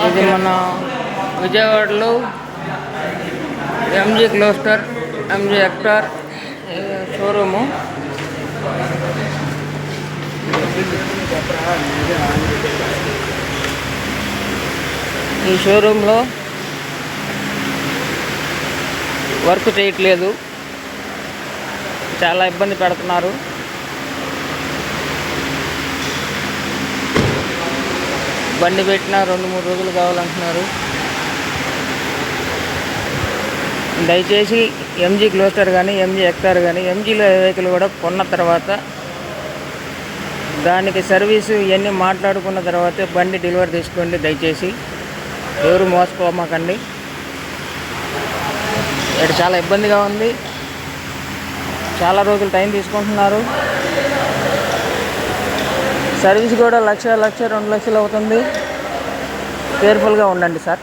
ఇది మన విజయవాడలో ఎంజీ క్లోస్టర్ ఎంజీ హెక్టార్ షోరూము. ఈ షోరూంలో వర్క్ చేయట్లేదు, చాలా ఇబ్బంది పెడుతున్నారు. బండి పెట్టినా 2-3 రోజులు కావాలంటున్నారు. దయచేసి ఎంజీ క్లోస్టర్ కానీ ఎంజీ హెక్టార్ కానీ ఎంజీలో వెహికల్ కూడా కొన్న తర్వాత దానికి సర్వీసు ఇవన్నీ మాట్లాడుకున్న తర్వాతే బండి డెలివరీ తీసుకోండి. దయచేసి ఎవరు మోసపోమాకండి. ఇక్కడ చాలా ఇబ్బందిగా ఉంది, చాలా రోజులు టైం తీసుకుంటున్నారు. సర్వీస్ కూడా 1,00,000, 2 లక్షలు అవుతుంది. కేర్ఫుల్గా ఉండండి సార్.